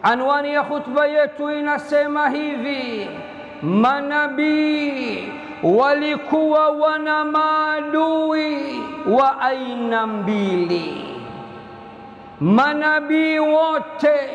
Anwani ya khutba yetu inasema hivi: manabii walikuwa wana maadui wa aina mbili. Manabii wote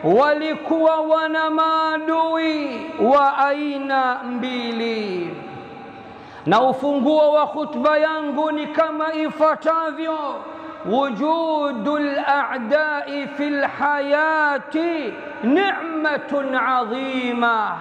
walikuwa wana maadui wa aina mbili, na ufunguo wa khutba yangu ni kama ifuatavyo: wujudul a'da'i fil hayati ni'matun 'azima.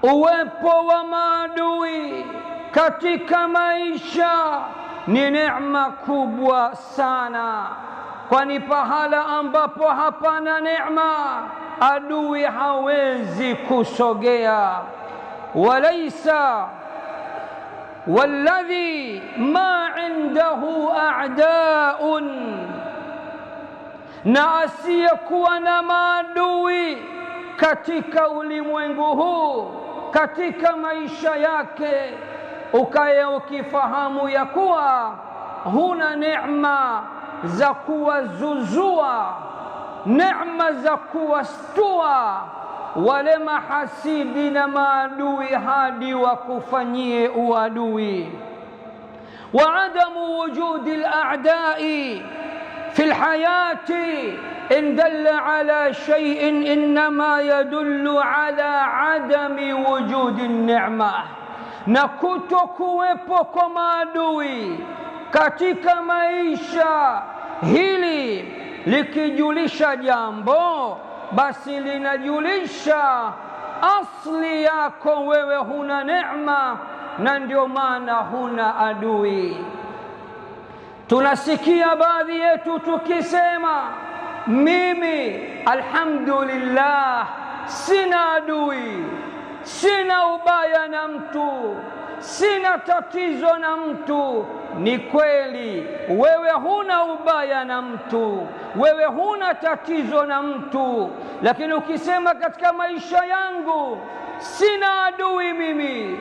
Uwepo wa maadui katika maisha ni neema kubwa sana, kwani pahala ambapo hapana neema adui hawezi kusogea. Walaysa walladhi ma indahu a'da'un, na asiyekuwa na maadui katika ulimwengu huu, katika maisha yake, ukaye ukifahamu ya kuwa huna neema za kuwazuzua, neema za kuwastua wale mahasidi na maadui hadi wakufanyie uadui. Wa adamu wujudi al-a'da'i fi al-hayati in dalla ala shay'in innama yadullu ala adami wujudi an-ni'ma, na kutokuwepo kwa maadui katika maisha hili likijulisha jambo, basi linajulisha asli yako wewe huna neema, na ndio maana huna adui. Tunasikia baadhi yetu tukisema, mimi alhamdulillah sina adui, sina ubaya na mtu, sina tatizo na mtu. Ni kweli, wewe huna ubaya na mtu, wewe huna tatizo na mtu, lakini ukisema katika maisha yangu sina adui mimi,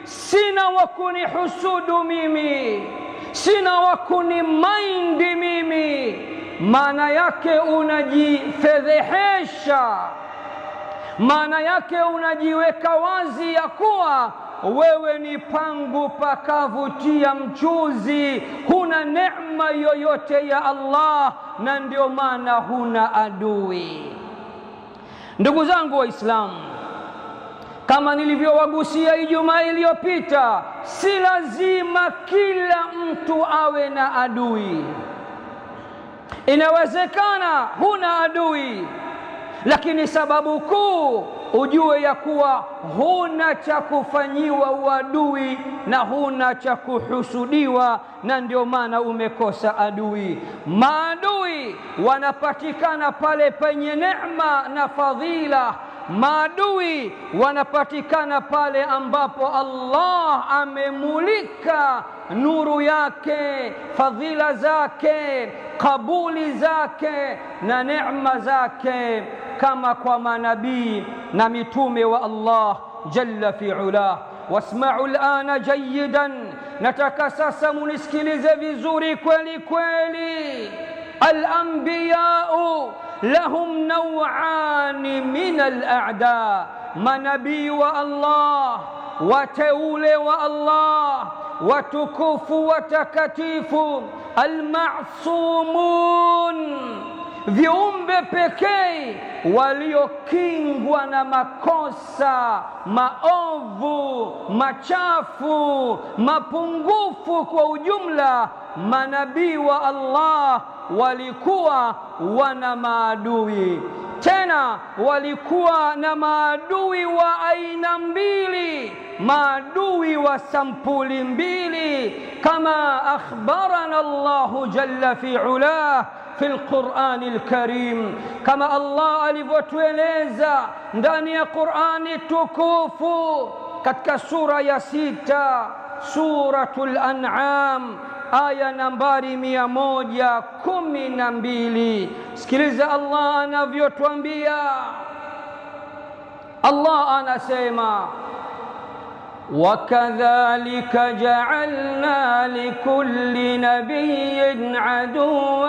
sina wakunihusudu mimi, sina wakunimaindi mimi, maana yake unajifedhehesha, maana yake unajiweka wazi ya kuwa wewe ni pangu pakavutia mchuzi, huna neema yoyote ya Allah, na ndio maana huna adui. Ndugu zangu Waislamu, kama nilivyowagusia Ijumaa iliyopita, si lazima kila mtu awe na adui. Inawezekana huna adui, lakini sababu kuu ujue ya kuwa huna cha kufanyiwa uadui na huna cha kuhusudiwa, na ndio maana umekosa adui. Maadui wanapatikana pale penye neema na fadhila. Maadui wanapatikana pale ambapo Allah amemulika nuru yake, fadhila zake, kabuli zake na neema zake, kama kwa manabii na mitume wa Allah jalla fi ula. Wasma'u al'ana jayidan, nataka sasa munisikilize vizuri kweli kweli. Al-anbiya'u lahum naw'ani min al-a'da, manabii wa Allah, wateule wa Allah, watukufu watakatifu, al-ma'sumun, viumbe pekee waliokingwa na makosa, maovu, machafu, mapungufu kwa ujumla. Manabii wa Allah walikuwa wana maadui, tena walikuwa na maadui wa aina mbili, maadui wa sampuli mbili, kama akhbarana Allahu jalla fi ulah في القرآن الكريم، كما الله alivyotueleza ndani ya Qur'ani tukufu katika sura ya 6, suratul An'am, aya nambari 112. Sikiliza Allah anavyotuambia. Allah anasema, وكذلك جعلنا لكل نبي عدوا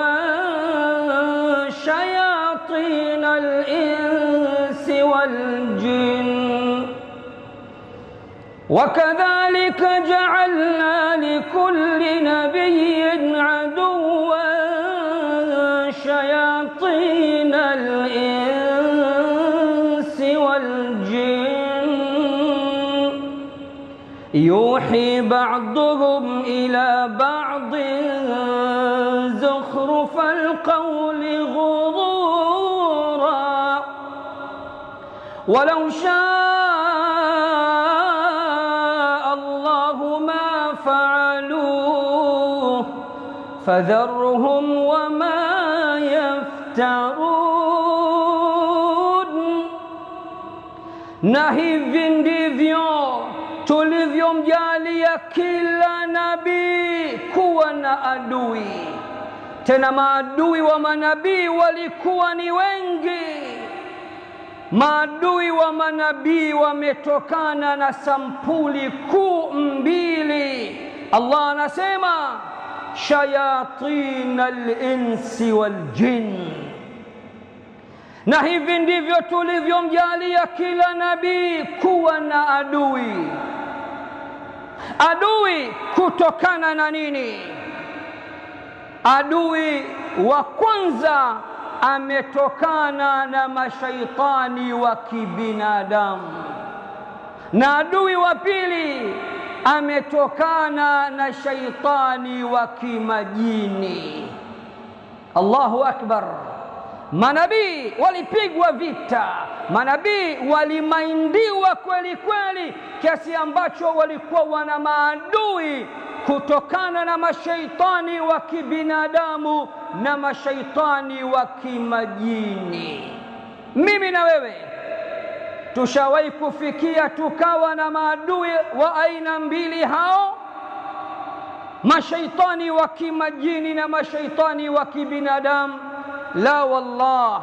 شياطين شياطين الإنس والجن وكذلك جعلنا لكل نبي عدوا شياطين الإنس والجن يوحي بعضهم إلى بعض زخرف القول غرورا ولو شاء الله ما فعلوه فذرهم وما يفترون. Na hivi ndivyo tulivyomjalia kila nabii kuwa na adui. Tena maadui wa manabii walikuwa ni wengi. Maadui wa manabii wametokana na sampuli kuu mbili. Allah anasema shayatin al-insi wal-jinn. Na hivi ndivyo tulivyomjalia kila nabii kuwa na adui. Adui kutokana na nini? Adui wa kwanza ametokana na mashaitani wa kibinadamu, na adui wa pili ametokana na shaitani wa kimajini. Allahu akbar! Manabii walipigwa vita, manabii walimaindiwa kweli kweli, kiasi ambacho walikuwa wana maadui kutokana na mashaitani wa kibinadamu na mashaitani wa kimajini. Mimi na wewe tushawahi kufikia tukawa na maadui wa aina mbili hao, mashaitani wa kimajini na mashaitani wa kibinadamu? La wallah,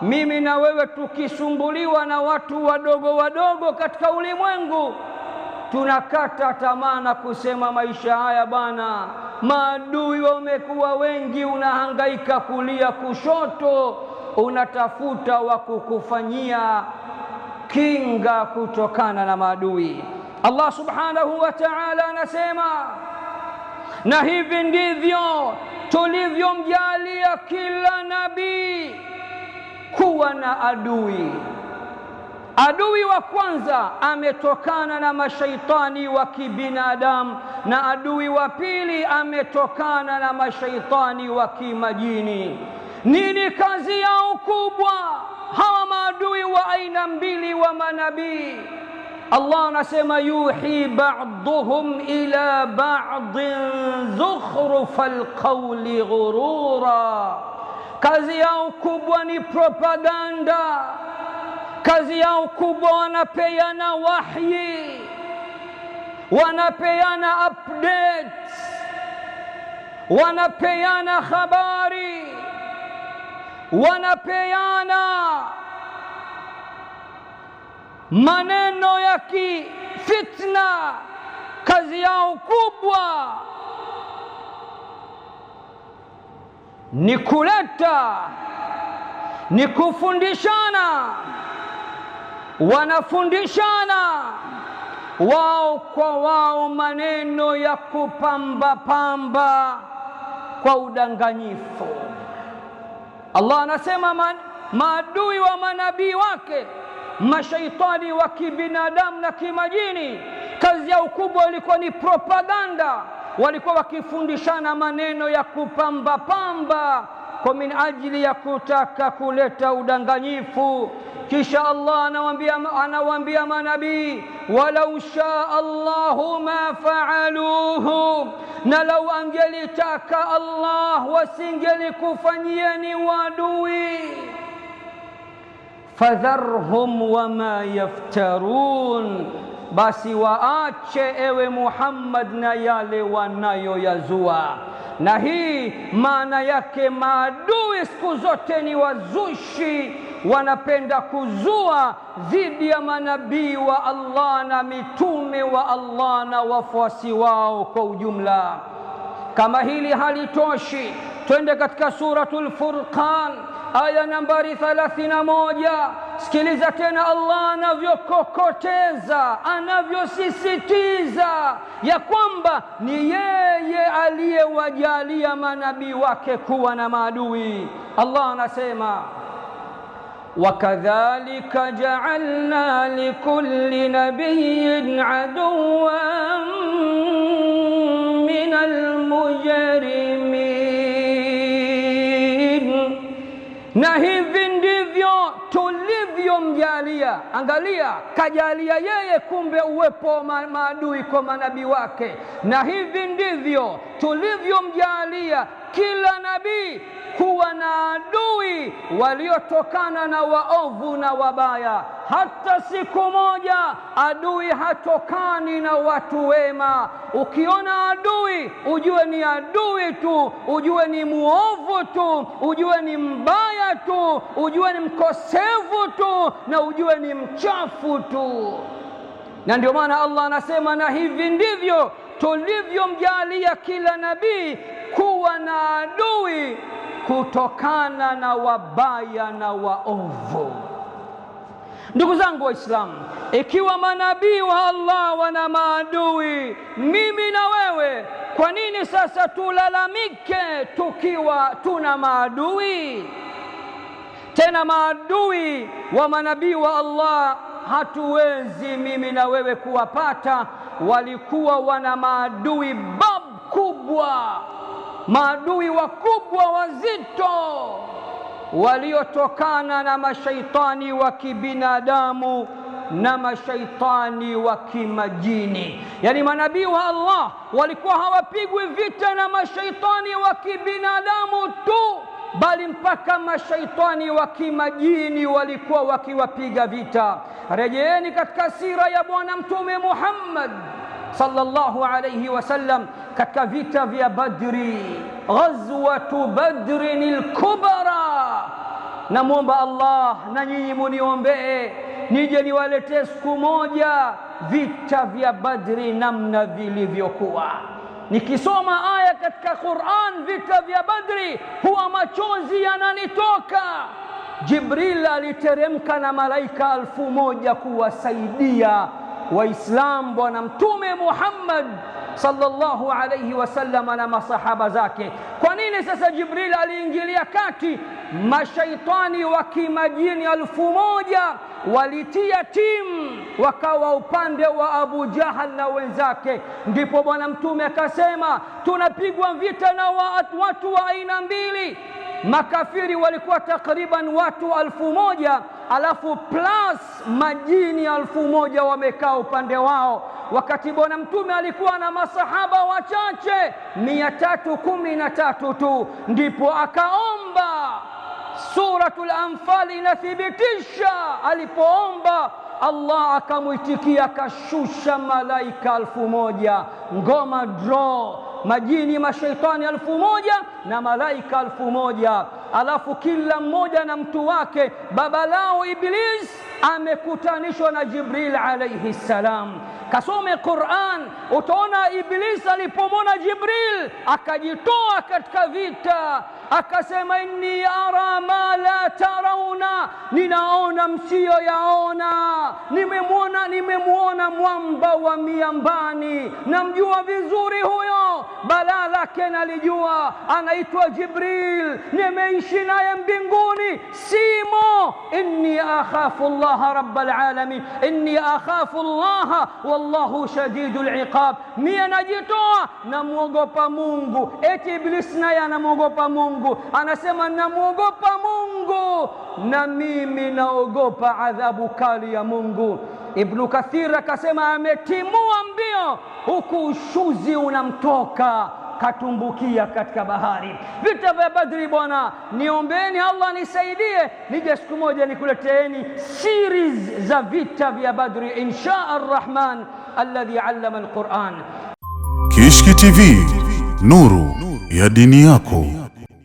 mimi na wewe tukisumbuliwa na watu wadogo wadogo katika ulimwengu tunakata tamaa na kusema maisha haya bana, maadui wamekuwa wengi, unahangaika kulia kushoto, unatafuta wa kukufanyia kinga kutokana na maadui. Allah subhanahu wa ta'ala anasema, na hivi ndivyo tulivyomjalia kila nabii kuwa na adui. Adui wa kwanza ametokana na mashaitani wa kibinadamu, na adui wa pili ametokana na mashaitani wa kimajini. Nini kazi yao kubwa hawa maadui wa aina mbili wa manabii? Allah anasema yuhi ba'dhum ila ba'din zukhrufal qawli ghurura. Kazi yao kubwa ni propaganda. Kazi yao kubwa wanapeana wahyi, wanapeana updates, wanapeana habari, wanapeana maneno ya kifitna. Kazi yao kubwa ni kuleta, ni kufundishana. Wanafundishana wao kwa wao maneno ya kupamba pamba kwa udanganyifu. Allah anasema maadui wa manabii wake, mashaitani wa kibinadamu na kimajini, kazi yao kubwa ilikuwa ni propaganda. Walikuwa wakifundishana maneno ya kupamba pamba kwa min ajili ya kutaka kuleta udanganyifu. Kisha Allah anawaambia manabii, walau shaa Allahu ma faaluhu, na lau angelitaka Allah wasingelikufanyieni wadui. Fadharhum wama yaftarun, basi waache ewe Muhammad na yale wanayoyazua. Na hii maana yake maadui siku zote ni wazushi, wanapenda kuzua dhidi ya manabii wa Allah na mitume wa Allah na wafuasi wao kwa ujumla. Kama hili halitoshi, twende katika suratul Furqan aya nambari 31. Sikiliza tena Allah anavyokokoteza, anavyosisitiza ya kwamba ni yeye aliyewajalia manabii wake kuwa na maadui. Allah anasema wakadhalika ja'alna likulli nabiyyin aduwwan minal mujrimin, na hivi ndivyo tulivyomjalia. Angalia, kajalia yeye kumbe uwepo wa maadui kwa manabii wake, na hivi ndivyo tulivyomjalia kila nabii kuwa na adui waliotokana na waovu na wabaya. Hata siku moja adui hatokani na watu wema. Ukiona adui ujue ni adui tu, ujue ni muovu tu, ujue ni mbaya tu, ujue ni mkosefu tu, na ujue ni mchafu tu. Na ndio maana Allah anasema na hivi ndivyo tulivyomjalia kila nabii kuwa na adui kutokana na wabaya na waovu. Ndugu zangu Waislamu, ikiwa manabii wa Allah wana maadui, mimi na wewe, kwa nini sasa tulalamike tukiwa tuna maadui? Tena maadui wa manabii wa Allah hatuwezi mimi na wewe kuwapata. Walikuwa wana maadui kubwa, maadui wakubwa wazito, waliotokana na mashaitani wa kibinadamu na mashaitani wa kimajini. Yani manabii wa Allah walikuwa hawapigwi vita na mashaitani wa kibinadamu tu, bali mpaka mashaitani wa kimajini walikuwa wakiwapiga vita. Rejeeni katika sira ya Bwana Mtume Muhammad sallallahu alayhi wasallam katika vita vya Badri, ghazwatu Badrin al-kubra. Namwomba Allah na nyinyi muniombee nije niwaletee siku moja vita vya Badri namna vilivyokuwa. Nikisoma aya katika Qur'an vita vya Badri huwa machozi yananitoka. Jibril aliteremka na malaika 1000 kuwasaidia Waislamu Bwana Mtume Muhammad sallallahu alayhi wasallam na masahaba zake. Kwa nini sasa Jibril aliingilia kati? Mashaitani wa kimajini 1000 walitia timu wakawa upande wa Abu Jahal na wenzake. Ndipo Bwana Mtume akasema tunapigwa vita na watu wa aina mbili. Makafiri walikuwa takriban watu 1000, alafu plus majini 1000 wamekaa upande wao, wakati Bwana Mtume alikuwa na masahaba wachache 313 tu. Ndipo akaomba, Suratul Anfal inathibitisha, alipoomba Allah akamuitikia, akashusha malaika 1000, ngoma draw, majini mashaitani 1000 na malaika 1000. Alafu kila mmoja na mtu wake. Baba lao Iblis amekutanishwa na Jibril alayhi salam. Kasome Qur'an, utaona Iblis alipomwona Jibril akajitoa katika vita, akasema inni ara ma la tarawna, ninaona msiyoyaona. Nimemuona mwamba wa miambani, namjua vizuri huyo, balaa lake nalijua, anaitwa Jibril, nimeishi naye mbinguni, simo. Inni akhafu Allah rabbal alamin, inni akhafu Allah wallahu shadidul iqab. Mimi najitoa, namuogopa Mungu. Eti Iblis naye anamuogopa Mungu, anasema namuogopa Mungu na mimi naogopa adhabu kali ya Mungu. Ibn Kathir akasema ametimua mbio huku ushuzi unamtoka, katumbukia katika bahari. Vita vya Badri bwana, niombeeni Allah nisaidie nije siku moja nikuleteeni series za vita vya Badri insha Ar-Rahman alladhi allama al-Quran. Kishki TV, nuru ya dini yako.